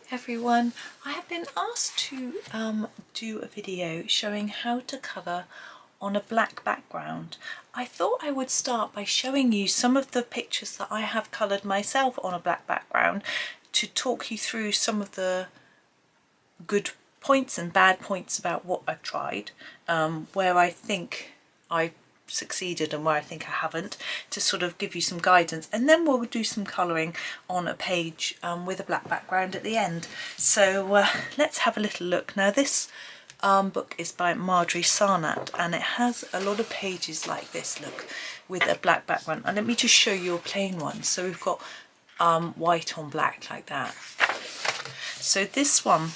Everyone, I have been asked to do a video showing how to colour on a black background. I thought I would start by showing you some of the pictures that I have coloured myself on a black background to talk you through some of the good points and bad points about what I've tried, where I think I succeeded and where I think I haven't, to sort of give you some guidance, and then we'll do some colouring on a page with a black background at the end. So let's have a little look. Now this book is by Maria Trolle and it has a lot of pages like this, look, with a black background. And let me just show you a plain one. So we've got white on black like that. So this one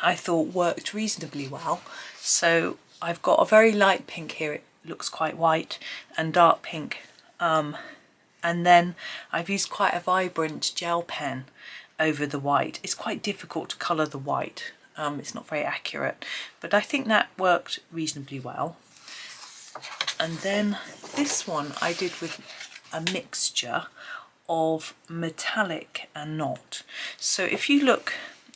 I thought worked reasonably well. So I've got a very light pink here, it looks quite white, and dark pink, and then I've used quite a vibrant gel pen over the white. It's quite difficult to colour the white, it's not very accurate, but I think that worked reasonably well. And then this one I did with a mixture of metallic and not. So if you look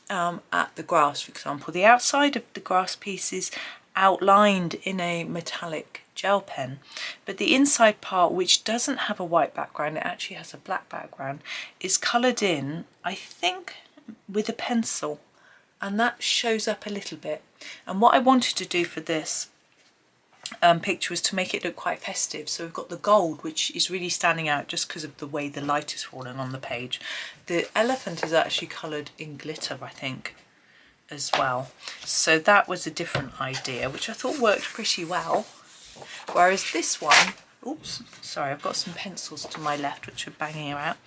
at the grass, for example, the outside of the grass piece is outlined in a metallic gel pen, but the inside part, which doesn't have a white background, it actually has a black background, is coloured in, I think, with a pencil, and that shows up a little bit. And what I wanted to do for this picture was to make it look quite festive. So we've got the gold, which is really standing out just because of the way the light is falling on the page. The elephant is actually coloured in glitter, I think, as well. So that was a different idea, which I thought worked pretty well. Whereas this one, oops, sorry, I've got some pencils to my left which are banging about,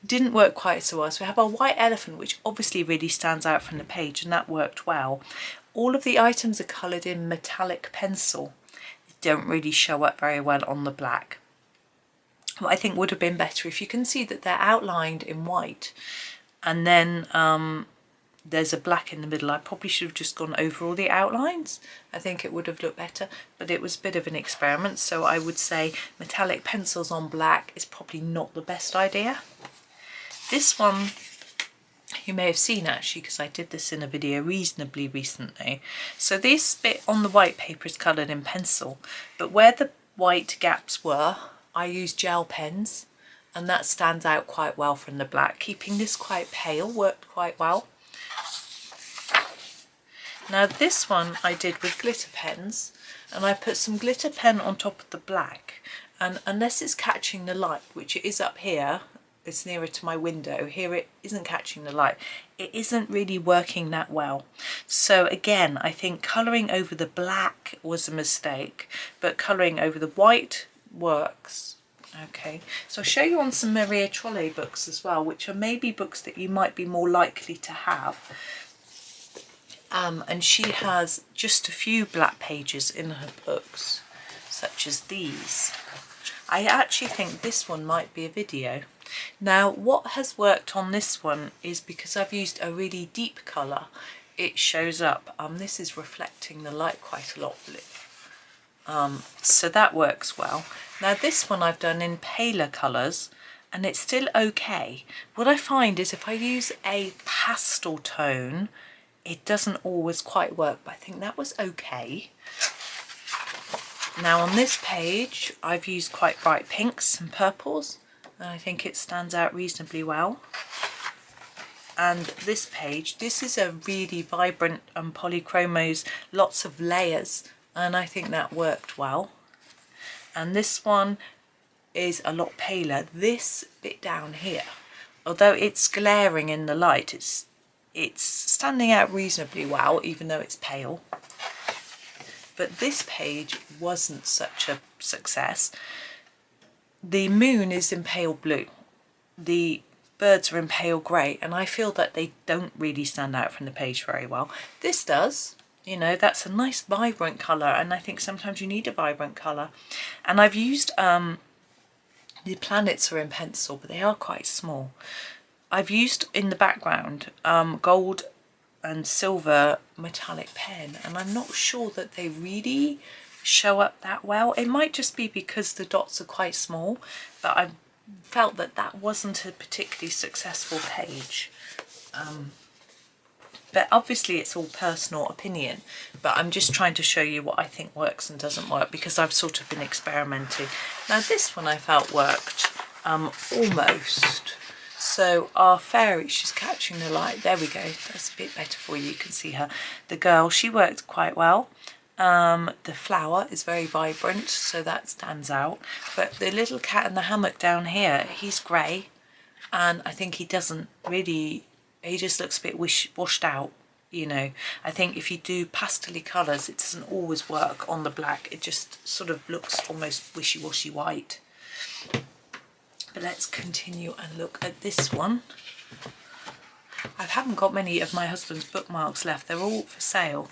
didn't work quite so well. So we have a white elephant, which obviously really stands out from the page, and that worked well. All of the items are coloured in metallic pencil. They don't really show up very well on the black. What I think would have been better, if you can see that they're outlined in white, and then there's a black in the middle. I probably should have just gone over all the outlines. I think it would have looked better, but it was a bit of an experiment. So I would say metallic pencils on black is probably not the best idea. This one you may have seen actually, because I did this in a video reasonably recently. So this bit on the white paper is coloured in pencil, but where the white gaps were, I used gel pens, and that stands out quite well from the black. Keeping this quite pale worked quite well. Now this one I did with glitter pens, and I put some glitter pen on top of the black, and unless it's catching the light, which it is up here, it's nearer to my window, here it isn't catching the light, it isn't really working that well. So again, I think colouring over the black was a mistake, but colouring over the white works. Okay, so I'll show you on some Maria Trolle books as well, which are maybe books that you might be more likely to have. And she has just a few black pages in her books, such as these. I actually think this one might be a video. Now what has worked on this one is because I've used a really deep colour, it shows up. This is reflecting the light quite a lot, so that works well. Now this one I've done in paler colours, and it's still okay. What I find is if I use a pastel tone, it doesn't always quite work, but I think that was okay. Now on this page I've used quite bright pinks and purples, and I think it stands out reasonably well. And this page, this is a really vibrant Polychromos, lots of layers, and I think that worked well. And this one is a lot paler. This bit down here, although it's glaring in the light, it's standing out reasonably well, even though it's pale. But this page wasn't such a success. The moon is in pale blue, the birds are in pale grey, and I feel that they don't really stand out from the page very well. This does, you know, that's a nice vibrant colour, and I think sometimes you need a vibrant colour. And I've used, the planets are in pencil, but they are quite small. I've used in the background gold and silver metallic pen, and I'm not sure that they really show up that well. It might just be because the dots are quite small, but I felt that that wasn't a particularly successful page. But obviously it's all personal opinion, but I'm just trying to show you what I think works and doesn't work, because I've sort of been experimenting. Now this one I felt worked almost. So our fairy, she's catching the light. There we go. That's a bit better for you. You can see her. The girl, she worked quite well. The flower is very vibrant, so that stands out. But the little cat in the hammock down here, he's grey, and I think he doesn't really, he just looks a bit washed out, you know. I think if you do pastel colours, it doesn't always work on the black. It just sort of looks almost wishy-washy white. But let's continue and look at this one. I haven't got many of my husband's bookmarks left. They're all for sale.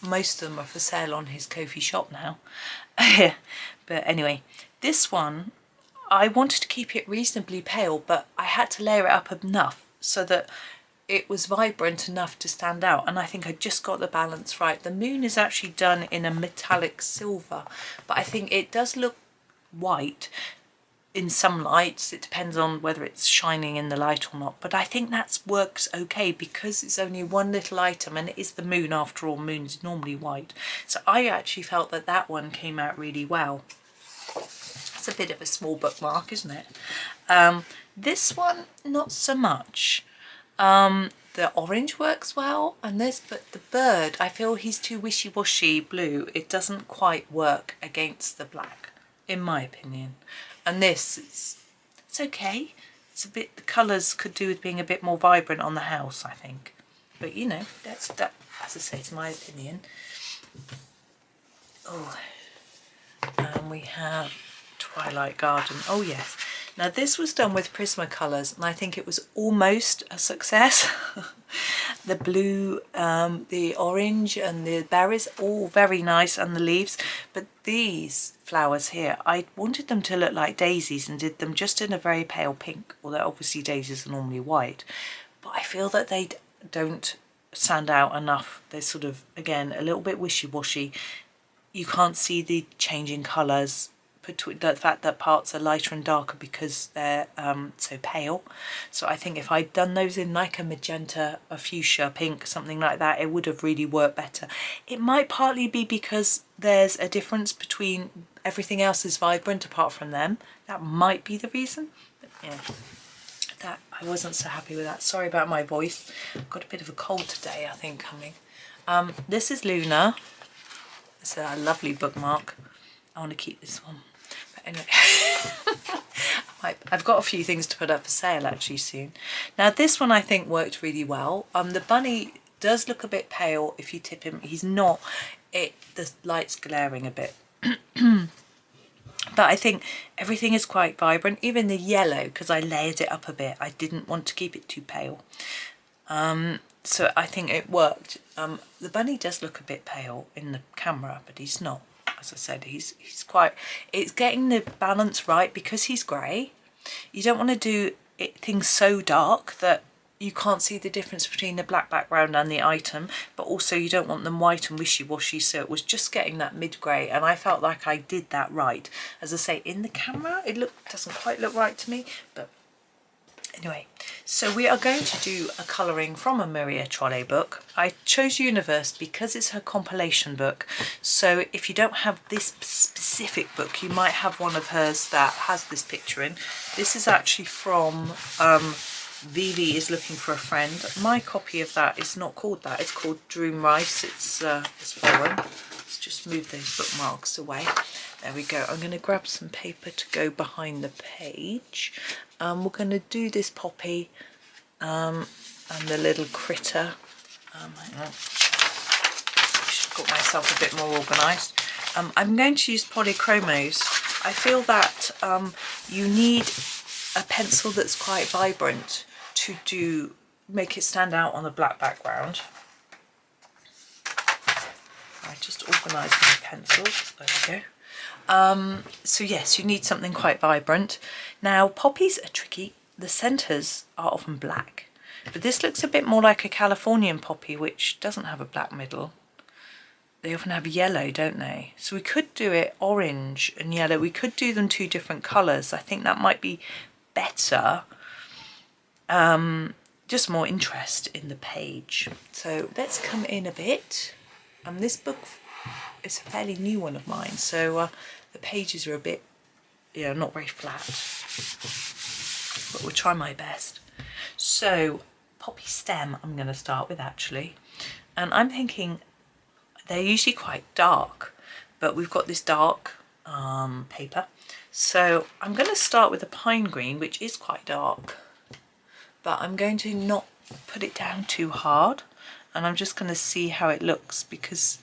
Most of them are for sale on his Ko-fi shop now. But anyway, this one, I wanted to keep it reasonably pale, but I had to layer it up enough so that it was vibrant enough to stand out, and I think I just got the balance right. The moon is actually done in a metallic silver, but I think it does look white in some lights. It depends on whether it's shining in the light or not, but I think that works okay because it's only one little item and it is the moon after all. Moon's normally white, so I actually felt that that one came out really well. It's a bit of a small bookmark, isn't it? This one not so much. The orange works well, and but the bird, I feel he's too wishy-washy blue. It doesn't quite work against the black, in my opinion. And this, it's okay. It's a bit, the colours could do with being a bit more vibrant on the house, I think. But you know, that, as I say, it's my opinion. Oh, and we have Twilight Garden. Oh yes. Now this was done with Prismacolors, and I think it was almost a success. The blue, the orange and the berries, all very nice, and the leaves. But these flowers here, I wanted them to look like daisies and did them just in a very pale pink, although obviously daisies are normally white. But I feel that they don't stand out enough. They're sort of, again, a little bit wishy-washy. You can't see the changing colours, between the fact that parts are lighter and darker because they're so pale. So I think if I'd done those in like a magenta, a fuchsia, pink, something like that, it would have really worked better. It might partly be because there's a difference between everything else is vibrant apart from them. That might be the reason. But yeah, that I wasn't so happy with that. Sorry about my voice. I've got a bit of a cold today, I think, coming. This is Luna. It's a lovely bookmark. I want to keep this one. Anyway, I've got a few things to put up for sale actually soon. Now this one I think worked really well. The bunny does look a bit pale if you tip him. He's not. The light's glaring a bit. But I think everything is quite vibrant. Even the yellow, because I layered it up a bit. I didn't want to keep it too pale. So I think it worked. The bunny does look a bit pale in the camera, but he's not. As I said, he's quite, it's getting the balance right because he's grey. You don't want to do things so dark that you can't see the difference between the black background and the item, but also you don't want them white and wishy-washy, so it was just getting that mid-grey, and I felt like I did that right. As I say, in the camera it doesn't quite look right to me, but anyway. So we are going to do a colouring from a Maria Trolle book. I chose Universe because it's her compilation book. So if you don't have this specific book, you might have one of hers that has this picture in. This is actually from Vivi is Looking for a Friend. My copy of that is not called that. It's called Dream Rice. It's foreign. Let's just move those bookmarks away. There we go. I'm going to grab some paper to go behind the page. We're going to do this poppy and the little critter. Hang on. I should have got myself a bit more organised. I'm going to use Polychromos. I feel that you need a pencil that's quite vibrant to make it stand out on a black background. I just organise my pencils. There we go. So yes, you need something quite vibrant. Now poppies are tricky. The centres are often black, but this looks a bit more like a Californian poppy, which doesn't have a black middle. They often have yellow, don't they? So we could do it orange and yellow. We could do them two different colours. I think that might be better. just more interest in the page. So let's come in a bit. This book is a fairly new one of mine, so the pages are a bit, not very flat, but we'll try my best. So poppy stem I'm going to start with actually, and I'm thinking they're usually quite dark, but we've got this dark paper, so I'm going to start with a pine green, which is quite dark, but I'm going to not put it down too hard, and I'm just going to see how it looks, because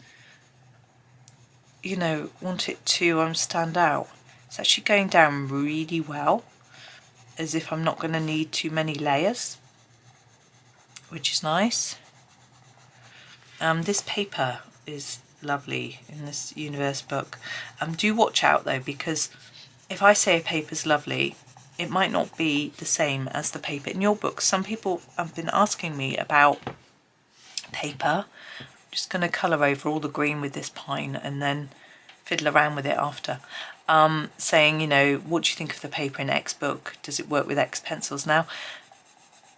want it to stand out. It's actually going down really well, as if I'm not going to need too many layers, which is nice. This paper is lovely in this universe book. Do watch out though, because if I say a paper's lovely, it might not be the same as the paper in your book. Some people have been asking me about paper. I'm just going to colour over all the green with this pine and then fiddle around with it after. Saying, what do you think of the paper in X book? Does it work with X pencils? Now,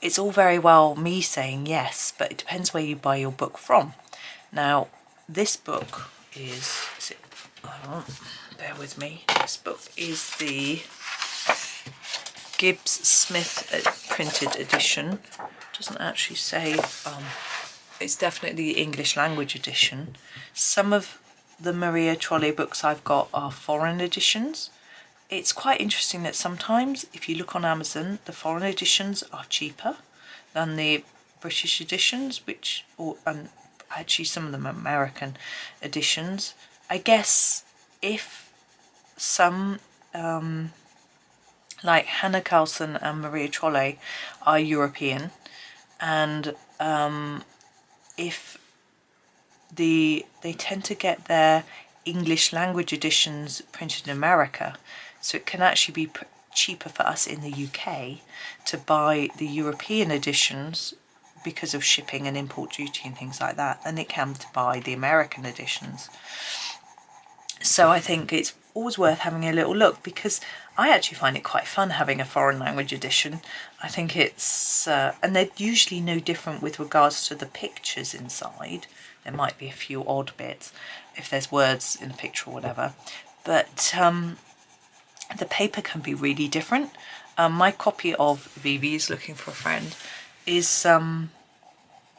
it's all very well me saying yes, but it depends where you buy your book from. Now, this book bear with me, this book is the Gibbs Smith printed edition. It doesn't actually say, it's definitely the English language edition. Some of the Maria Trolle books I've got are foreign editions. It's quite interesting that sometimes if you look on Amazon, the foreign editions are cheaper than the British editions, and actually some of them are American editions. I guess if some like Hannah Carlson and Maria Trolle are European, and if they tend to get their English language editions printed in America, so it can actually be cheaper for us in the UK to buy the European editions because of shipping and import duty and things like that than it can to buy the American editions. So I think it's always worth having a little look, because I actually find it quite fun having a foreign language edition. I think it's, and they're usually no different with regards to the pictures inside. There might be a few odd bits if there's words in a picture or whatever, but the paper can be really different. My copy of Vivi's Looking for a Friend is,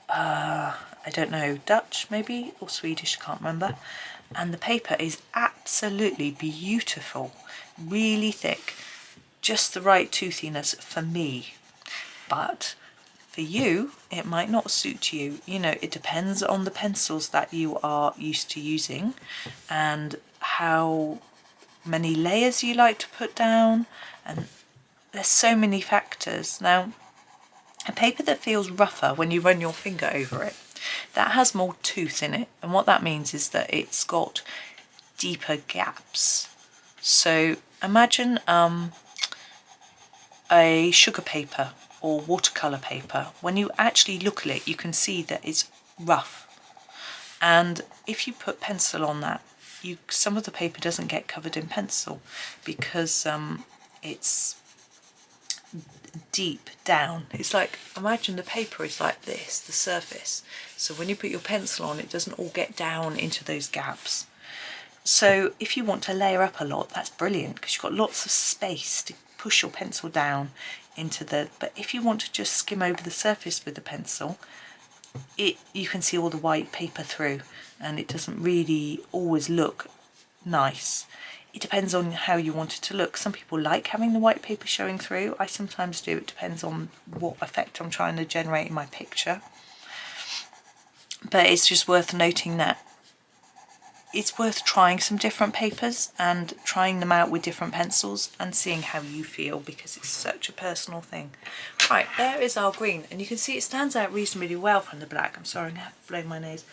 I don't know, Dutch maybe, or Swedish, I can't remember. And the paper is absolutely beautiful, really thick, just the right toothiness for me. But for you, it might not suit you. It depends on the pencils that you are used to using and how many layers you like to put down, and there's so many factors. Now, a paper that feels rougher when you run your finger over it, that has more tooth in it, and what that means is that it's got deeper gaps. So imagine a sugar paper or watercolour paper. When you actually look at it, you can see that it's rough, and if you put pencil on that, some of the paper doesn't get covered in pencil because it's deep down. It's like, imagine the paper is like this, the surface, so when you put your pencil on, it doesn't all get down into those gaps. So if you want to layer up a lot, that's brilliant, because you've got lots of space to push your pencil down into but if you want to just skim over the surface with the pencil, you can see all the white paper through, and it doesn't really always look nice. It depends on how you want it to look. Some people like having the white paper showing through. I sometimes do. It depends on what effect I'm trying to generate in my picture. But it's just worth noting that it's worth trying some different papers and trying them out with different pencils and seeing how you feel, because it's such a personal thing. Right, there is our green, and you can see it stands out reasonably well from the black. I'm sorry, I have to blow my nose.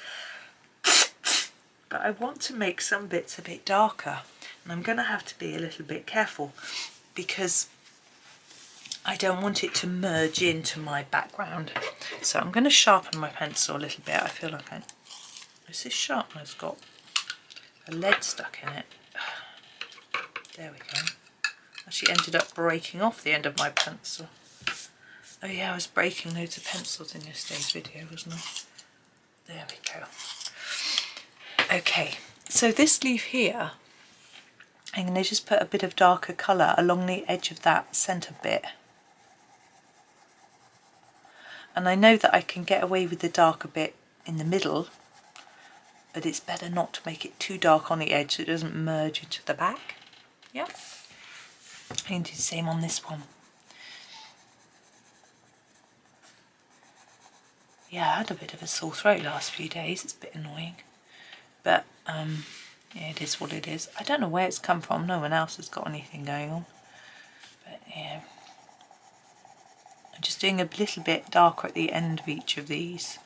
But I want to make some bits a bit darker, and I'm going to have to be a little bit careful because I don't want it to merge into my background. So I'm going to sharpen my pencil a little bit. I feel like this sharpener's got a lead stuck in it. There we go. Actually ended up breaking off the end of my pencil. Oh yeah, I was breaking loads of pencils in yesterday's video, wasn't I? There we go. Okay, so this leaf here, I'm going to just put a bit of darker colour along the edge of that centre bit. And I know that I can get away with the darker bit in the middle, but it's better not to make it too dark on the edge so it doesn't merge into the back. Yeah. I can do the same on this one. Yeah, I had a bit of a sore throat last few days. It's a bit annoying. But, yeah, it is what it is. I don't know where it's come from. No one else has got anything going on. But, yeah. I'm just doing a little bit darker at the end of each of these.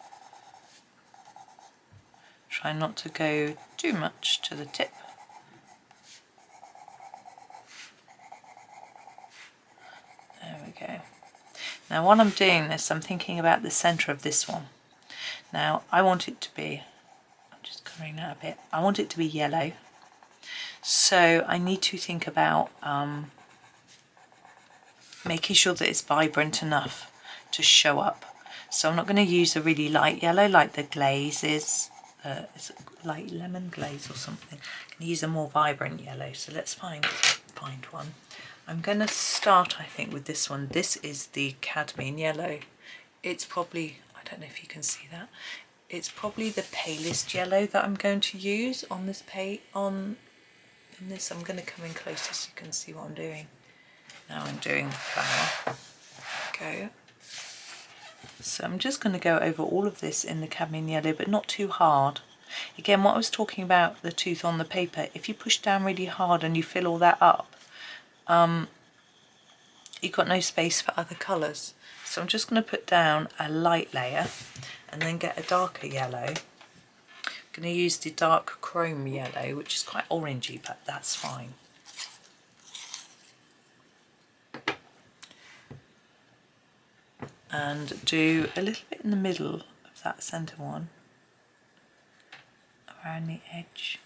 Try not to go too much to the tip. There we go. Now while I'm doing this, I'm thinking about the centre of this one. Now I want it to be, I'm just covering that a bit, I want it to be yellow. So I need to think about making sure that it's vibrant enough to show up. So I'm not going to use a really light yellow like the glaze is. It's like lemon glaze or something. I'm going to use a more vibrant yellow. So let's find one. I'm going to start, I think, with this one. This is the cadmium yellow. It's probably, I don't know if you can see that. It's probably the palest yellow that I'm going to use on this in this. I'm going to come in closer so you can see what I'm doing. Now I'm doing the flower. Go. So I'm just going to go over all of this in the cadmium yellow, but not too hard. Again, what I was talking about, the tooth on the paper, if you push down really hard and you fill all that up, you've got no space for other colours. So I'm just going to put down a light layer and then get a darker yellow. I'm going to use the dark chrome yellow, which is quite orangey, but that's fine. And do a little bit in the middle of that centre one, around the edge.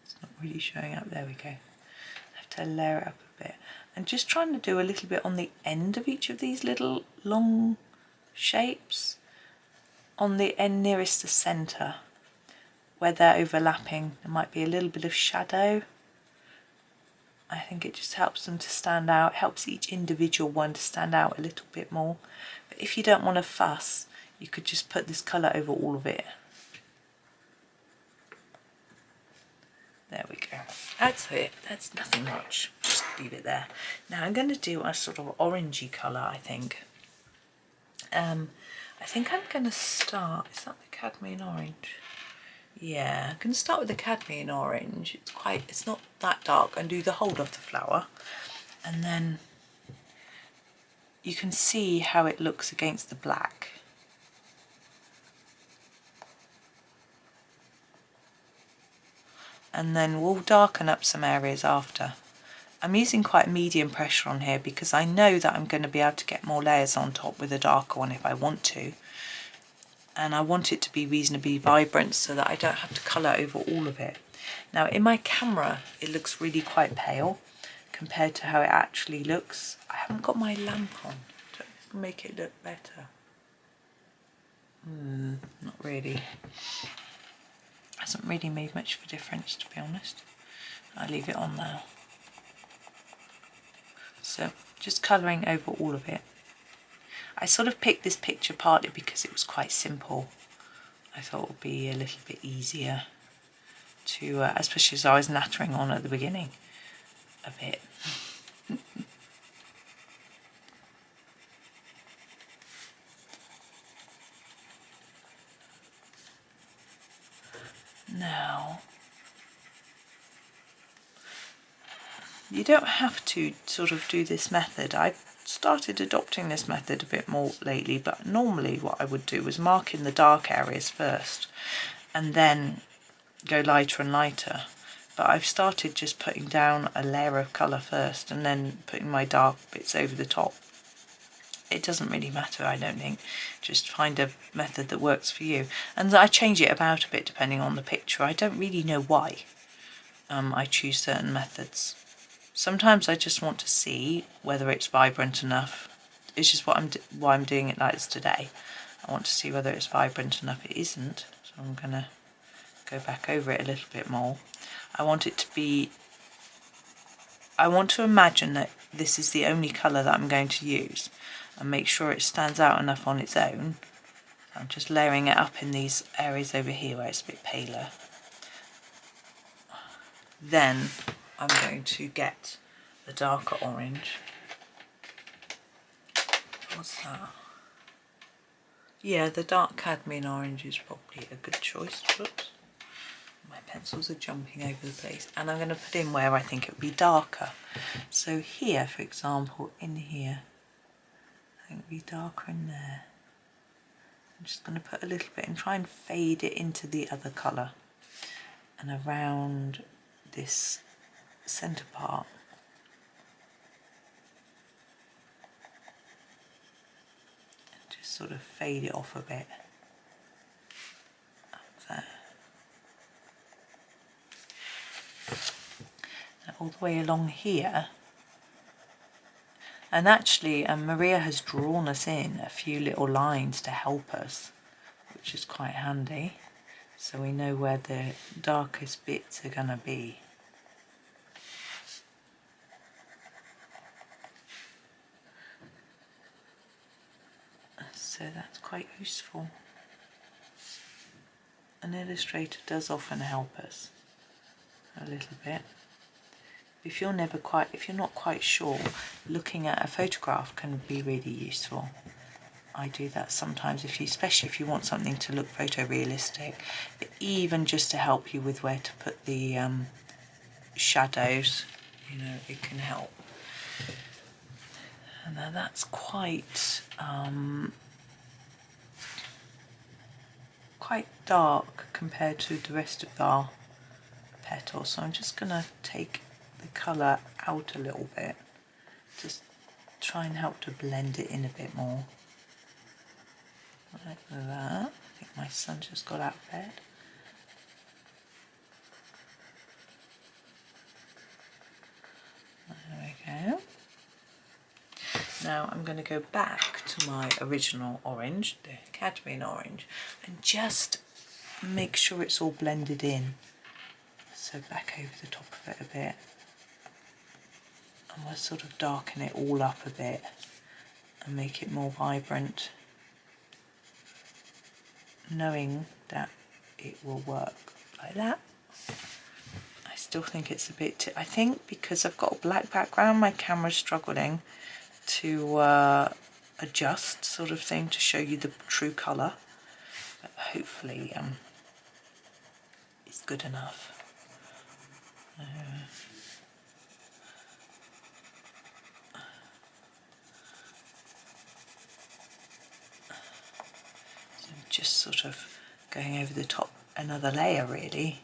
It's not really showing up, there we go. I have to layer it up a bit. And just trying to do a little bit on the end of each of these little long shapes, on the end nearest the centre, where they're overlapping, there might be a little bit of shadow. I think it just helps them to stand out, helps each individual one to stand out a little bit more. But if you don't want to fuss, you could just put this colour over all of it. There we go. That's it. That's nothing much. Just leave it there. Now I'm going to do a sort of orangey colour, I think. I think I'm going to start, is that the cadmium orange? Yeah, I'm going to start with the cadmium orange. It's not that dark, and do the whole of the flower. And then you can see how it looks against the black. And then we'll darken up some areas after. I'm using quite medium pressure on here because I know that I'm going to be able to get more layers on top with a darker one if I want to. And I want it to be reasonably vibrant so that I don't have to colour over all of it. Now in my camera it looks really quite pale compared to how it actually looks. I haven't got my lamp on. I don't know if I can make it look better. Not really. Hasn't really made much of a difference, to be honest. I'll leave it on now. So just colouring over all of it. I sort of picked this picture partly because it was quite simple. I thought it would be a little bit easier to, especially as I was nattering on at the beginning a bit. Now, you don't have to sort of do this method. I've started adopting this method a bit more lately, but normally what I would do was mark in the dark areas first and then go lighter and lighter. But I've started just putting down a layer of colour first and then putting my dark bits over the top. It doesn't really matter, I don't think. Just find a method that works for you. And I change it about a bit depending on the picture. I don't really know why I choose certain methods. Sometimes I just want to see whether it's vibrant enough. It's just why I'm doing it like this today. I want to see whether it's vibrant enough. It isn't, so I'm going to go back over it a little bit more. I want to imagine that this is the only colour that I'm going to use and make sure it stands out enough on its own. I'm just layering it up in these areas over here where it's a bit paler. Then I'm going to get the darker orange. What's that? Yeah, the dark cadmium orange is probably a good choice. Whoops. My pencils are jumping over the place. And I'm going to put in where I think it would be darker. So here, for example, in here, I think it would be darker in there. I'm just going to put a little bit and try and fade it into the other colour. And around this centre part. And just sort of fade it off a bit. Up there. Now all the way along here. And actually Maria has drawn us in a few little lines to help us, which is quite handy. So we know where the darkest bits are going to be. So that's quite useful. An illustrator does often help us a little bit. If you're not quite sure, looking at a photograph can be really useful. I do that sometimes, especially if you want something to look photorealistic, but even just to help you with where to put the shadows, you know, it can help. And now that's quite dark compared to the rest of our petal, so I'm just going to take the colour out a little bit, just try and help to blend it in a bit more. Like that. I think my son just got out of bed. There we go. Now I'm going to go back to my original orange, the cadmium orange, and just make sure it's all blended in. So back over the top of it a bit. And we'll sort of darken it all up a bit and make it more vibrant, knowing that it will work like that. I still think it's a bit, I think because I've got a black background, my camera's struggling to adjust sort of thing to show you the true colour, but hopefully it's good enough. So just sort of going over the top another layer really,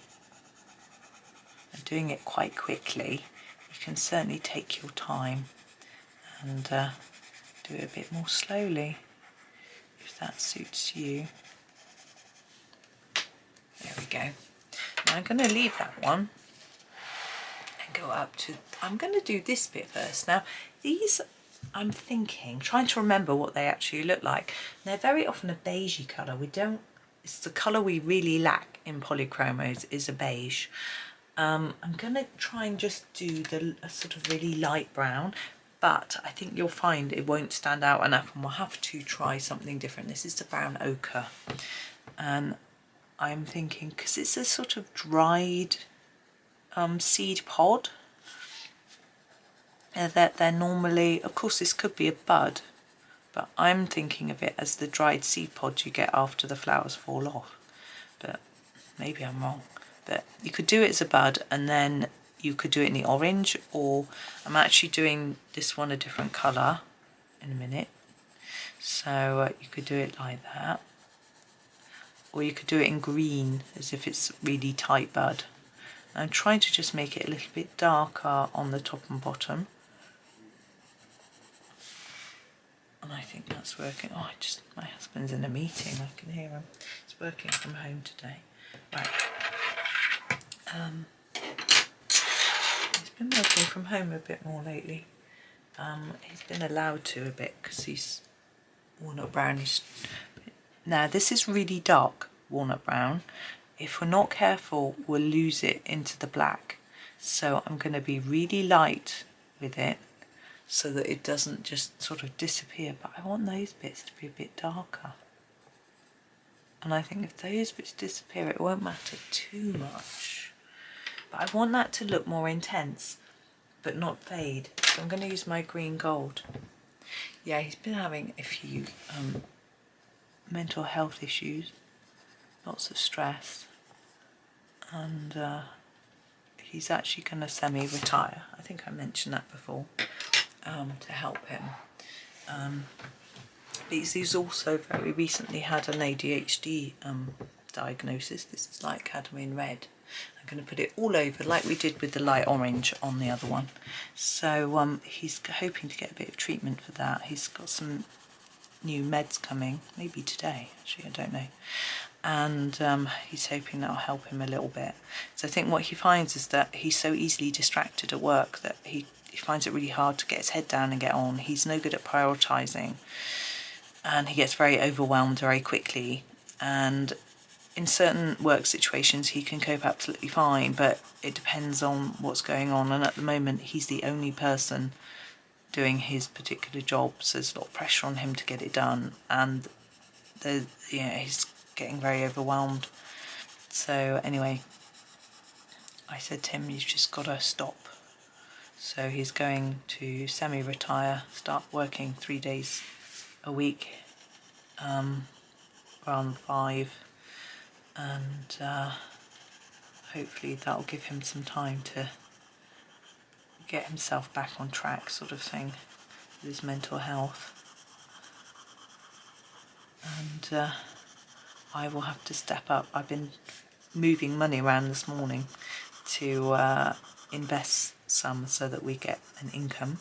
and doing it quite quickly. You can certainly take your time and do it a bit more slowly if that suits you. There we go. Now I'm going to leave that one and go up to, I'm going to do this bit first. Now these, I'm thinking, trying to remember what they actually look like. They're very often a beigey colour. It's the colour we really lack in Polychromos is a beige. I'm going to try and just do a sort of really light brown, but I think you'll find it won't stand out enough and we'll have to try something different. This is the brown ochre, and I'm thinking, because it's a sort of dried seed pod, that they're normally, of course this could be a bud, but I'm thinking of it as the dried seed pods you get after the flowers fall off, but maybe I'm wrong. But you could do it as a bud, and then you could do it in the orange, or I'm actually doing this one a different colour in a minute, so you could do it like that, or you could do it in green as if it's really tight bud. I'm trying to just make it a little bit darker on the top and bottom, and I think that's working. Oh, my husband's in a meeting, I can hear him. He's working from home today. Right. He's been working from home a bit more lately. He's been allowed to a bit because he's walnut brown. Now this is really dark walnut brown. If we're not careful, we'll lose it into the black. So I'm going to be really light with it so that it doesn't just sort of disappear. But I want those bits to be a bit darker. And I think if those bits disappear, it won't matter too much. But I want that to look more intense, but not fade. So I'm going to use my green gold. Yeah, he's been having a few mental health issues, lots of stress, and he's actually going to semi-retire. I think I mentioned that before, to help him. He's also very recently had an ADHD diagnosis. This is light cadmium red. I'm going to put it all over like we did with the light orange on the other one. So he's hoping to get a bit of treatment for that. He's got some new meds coming, maybe today actually, I don't know. And he's hoping that'll help him a little bit. So I think what he finds is that he's so easily distracted at work that he finds it really hard to get his head down and get on. He's no good at prioritising, and he gets very overwhelmed very quickly. And in certain work situations he can cope absolutely fine, but it depends on what's going on, and at the moment he's the only person doing his particular job, so there's a lot of pressure on him to get it done, and he's getting very overwhelmed. So anyway, I said to him, you've just got to stop. So he's going to semi-retire, start working 3 days a week, rather than 5, and hopefully that'll give him some time to get himself back on track, sort of thing, with his mental health. And I will have to step up. I've been moving money around this morning to invest some so that we get an income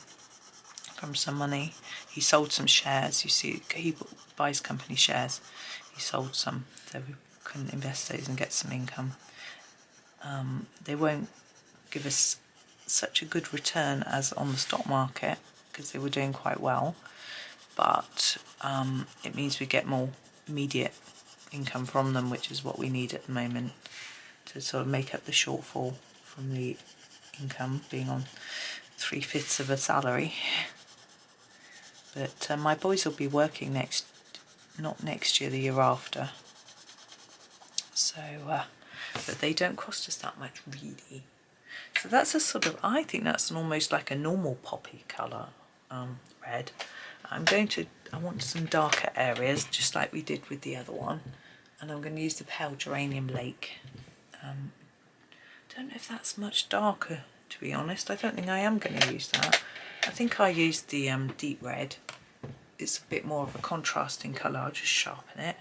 from some money. He sold some shares, you see, he buys company shares. He sold some, so we can invest those and get some income. They won't give us such a good return as on the stock market because they were doing quite well, but it means we get more immediate income from them, which is what we need at the moment to sort of make up the shortfall from the income being on 3/5 of a salary. But my boys will be working not next year, the year after. So, but they don't cost us that much really. So that's a sort of, I think that's almost like a normal poppy colour, red. I want some darker areas, just like we did with the other one. And I'm going to use the pale geranium lake. Don't know if that's much darker, to be honest. I don't think I am going to use that. I think I used the deep red. It's a bit more of a contrasting colour. I'll just sharpen it.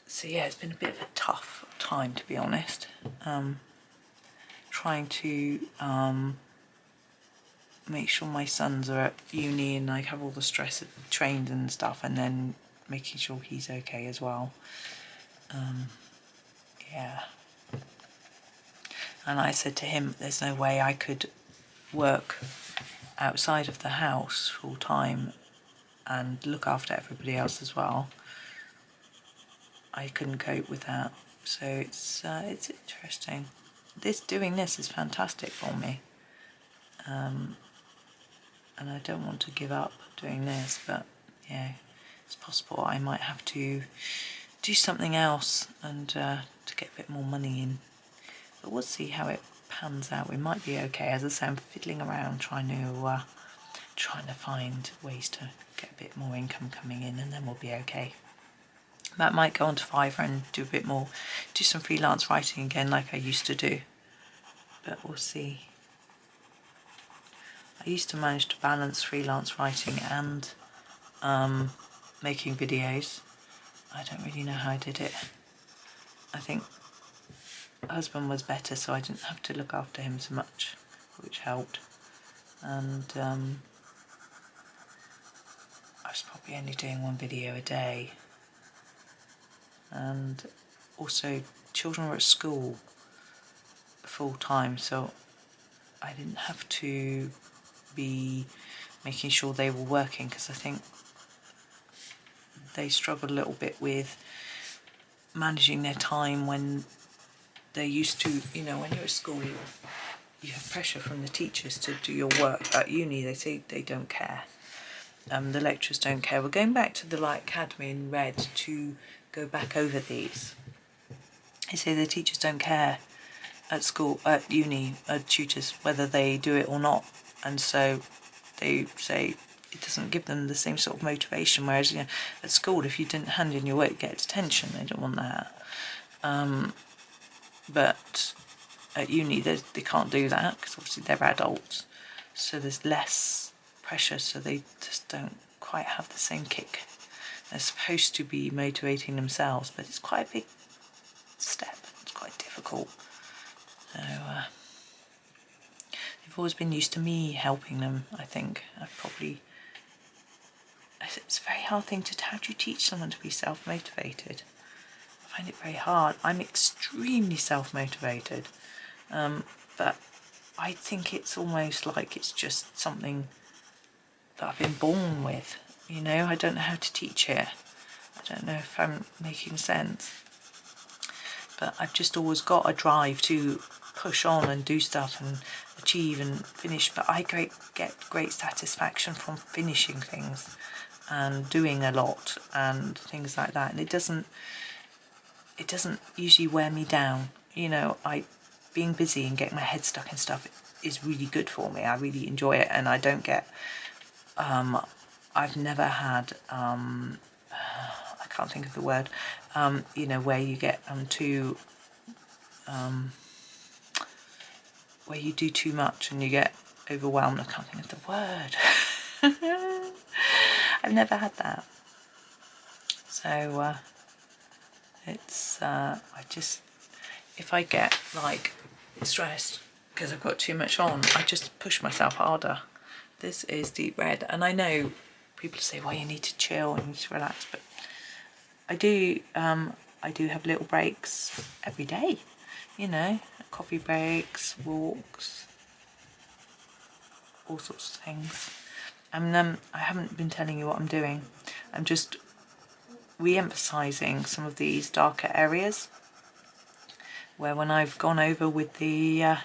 So yeah, it's been a bit of a tough time, to be honest. Trying to make sure my sons are at uni and I have all the stress of trains and stuff, and then making sure he's okay as well. Yeah. And I said to him, there's no way I could work outside of the house full time and look after everybody else as well. I couldn't cope with that. So it's interesting. Doing this is fantastic for me. And I don't want to give up doing this, but yeah, it's possible I might have to do something else and to get a bit more money in. But we'll see how it pans out. We might be okay. As I say, I'm fiddling around trying to find ways to get a bit more income coming in, and then we'll be okay. That might go onto Fiverr and do a bit more, do some freelance writing again like I used to do. But we'll see. I used to manage to balance freelance writing and making videos. I don't really know how I did it. I think my husband was better, so I didn't have to look after him so much, which helped. And I was probably only doing 1 video a day. And also children were at school full time, so I didn't have to be making sure they were working, because I think they struggle a little bit with managing their time when they're used to, you know, when you're at school you have pressure from the teachers to do your work. At uni they say they don't care, the lecturers don't care. We're going back to the light cadmium red to go back over these. They say the teachers don't care at school, at uni, tutors, whether they do it or not, and so they say it doesn't give them the same sort of motivation, whereas, you know, at school if you didn't hand in your work you get detention. They don't want that. But at uni they can't do that, because obviously they're adults, so there's less pressure, so they just don't quite have the same kick. They're supposed to be motivating themselves, but it's quite a big step. It's quite difficult. So they've always been used to me helping them, I think. It's a very hard thing to, how do you teach someone to be self-motivated? I find it very hard. I'm extremely self-motivated, but I think it's almost like it's just something that I've been born with, you know. I don't know how to teach it. I don't know if I'm making sense, but I've just always got a drive to push on and do stuff and achieve and finish. But I get great satisfaction from finishing things and doing a lot and things like that, and it doesn't usually wear me down, you know. Being busy and getting my head stuck in stuff is really good for me. I really enjoy it, and I don't get I've never had I can't think of the word, you know, where you get too where you do too much and you get overwhelmed. I can't think of the word. I've never had that. So it's I just, if I get like stressed because I've got too much on, I just push myself harder. This is deep red, and I know people say, well, you need to chill and you need to relax, but I do have little breaks every day, you know, coffee breaks, walks, all sorts of things. And I haven't been telling you what I'm doing. I'm just re-emphasising some of these darker areas where, when I've gone over with the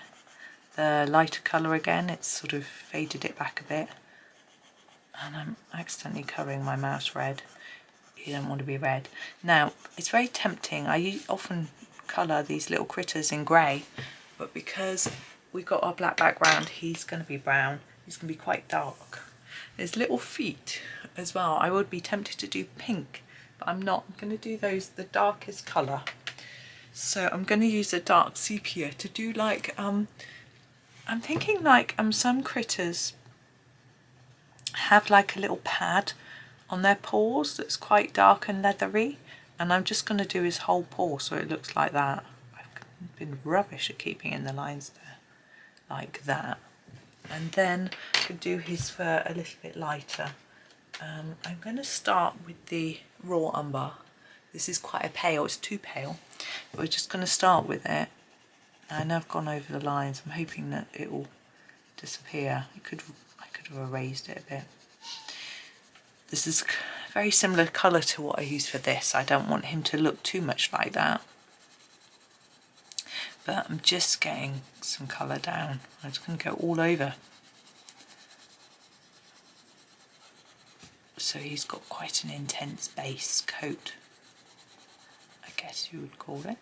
lighter colour again, it's sort of faded it back a bit, and I'm accidentally colouring my mouse red. You don't want to be red. Now, it's very tempting. I often colour these little critters in grey, but because we've got our black background, he's going to be brown. He's going to be quite dark. His little feet as well, I would be tempted to do pink, but I'm not. I'm going to do those the darkest colour. So I'm going to use a dark sepia to do like, I'm thinking like some critters have like a little pad on their paws that's quite dark and leathery, and I'm just going to do his whole paw so it looks like that. I've been rubbish at keeping in the lines there, like that. And then I could do his fur a little bit lighter. I'm going to start with the raw umber. This is quite a pale, it's too pale, but we're just going to start with it. I know I've gone over the lines. I'm hoping that it will disappear. I could have erased it a bit. This is very similar colour to what I used for this. I don't want him to look too much like that, but I'm just getting some colour down. I'm just going to go all over. So he's got quite an intense base coat, I guess you would call it.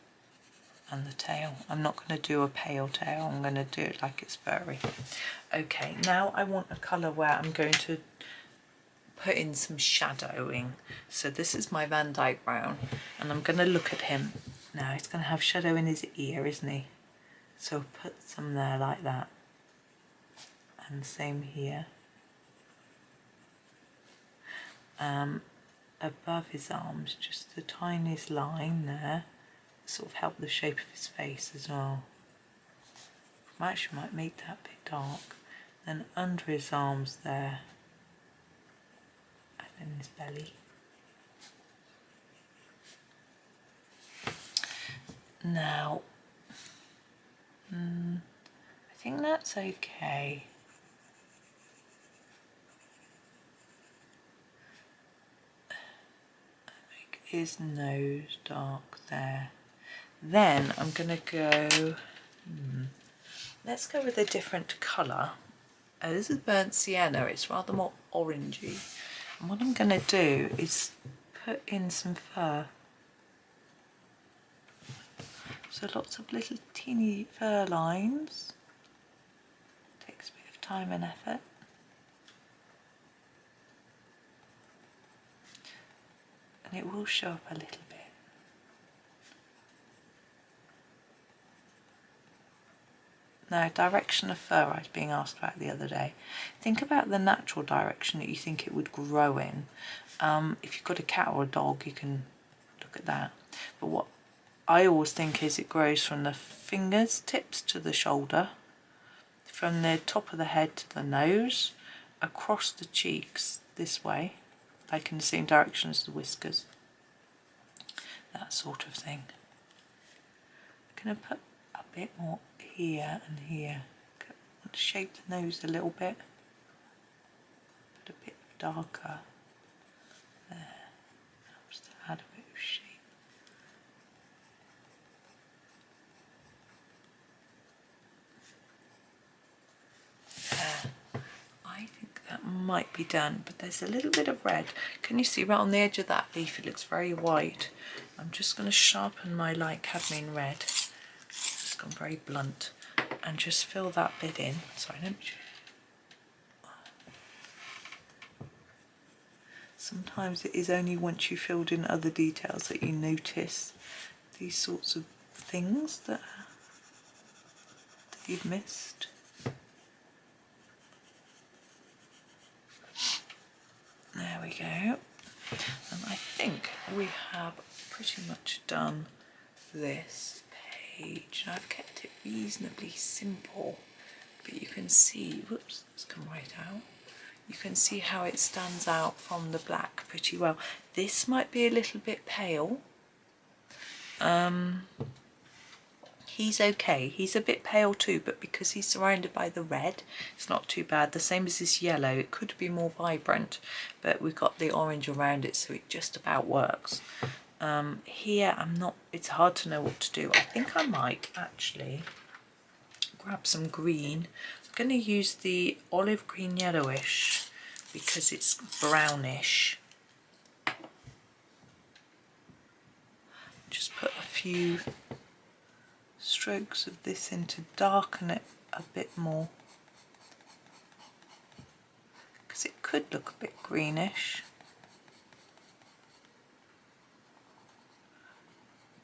And the tail, I'm not going to do a pale tail, I'm going to do it like it's furry. Okay, now I want a colour where I'm going to put in some shadowing. So this is my Van Dyke brown, and I'm going to look at him. Now he's going to have shadow in his ear, isn't he? So put some there like that. And same here. Above his arms, just the tiniest line there, sort of help the shape of his face as well. I actually might make that a bit dark. Then under his arms there, and then his belly. Now, I think that's okay. Make his nose dark there. Then I'm going to go, let's go with a different colour. This is burnt sienna, it's rather more orangey. And what I'm going to do is put in some fur. So lots of little teeny fur lines. Takes a bit of time and effort. And it will show up a little bit. Now, direction of fur I was being asked about the other day. Think about the natural direction that you think it would grow in. If you've got a cat or a dog, you can look at that. But what I always think is it grows from the fingers tips to the shoulder, from the top of the head to the nose, across the cheeks this way, like in the same direction as the whiskers. That sort of thing. I'm going to put a bit more here and here. I want to shape the nose a little bit. Put a bit darker there. Helps to add a bit of shape. I think that might be done, but there's a little bit of red. Can you see right on the edge of that leaf? It looks very white. I'm just going to sharpen my light cadmium red. It's gone very blunt, and just fill that bit in. Sorry, let me. Sometimes it is only once you've filled in other details that you notice these sorts of things that you've missed. There we go. And I think we have pretty much done this page. I've kept it reasonably simple, but you can see, whoops, it's come right out. You can see how it stands out from the black pretty well. This might be a little bit pale. He's okay. He's a bit pale too, but because he's surrounded by the red, it's not too bad. The same as this yellow. It could be more vibrant, but we've got the orange around it, so it just about works. Here, it's hard to know what to do. I think I might actually grab some green. I'm going to use the olive green yellowish because it's brownish. Just put a few strokes of this in to darken it a bit more, because it could look a bit greenish,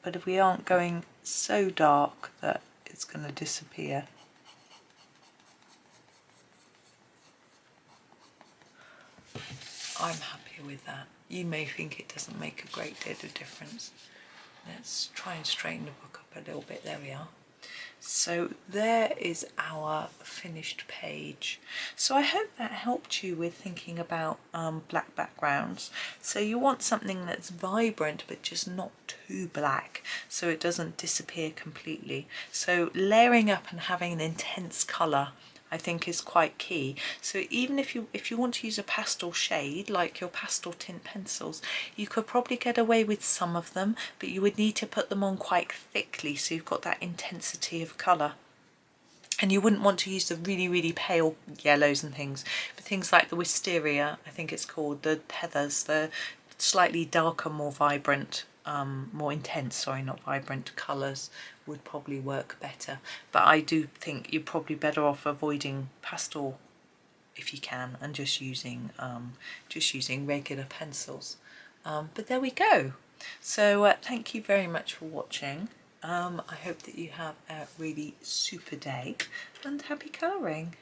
but if we aren't going so dark that it's going to disappear. I'm happy with that. You may think it doesn't make a great deal of difference. Let's try and straighten the book up a little bit. There we are. So there is our finished page. So I hope that helped you with thinking about black backgrounds. So you want something that's vibrant but just not too black, so it doesn't disappear completely. So layering up and having an intense colour, I think, is quite key. So even if you want to use a pastel shade, like your pastel tint pencils, you could probably get away with some of them, but you would need to put them on quite thickly so you've got that intensity of colour. And you wouldn't want to use the really, really pale yellows and things, but things like the wisteria, I think it's called, the heathers, the slightly darker, more vibrant, more intense, sorry, not vibrant, colours would probably work better. But I do think you're probably better off avoiding pastel if you can, and just using regular pencils. But there we go. So thank you very much for watching. I hope that you have a really super day and happy colouring.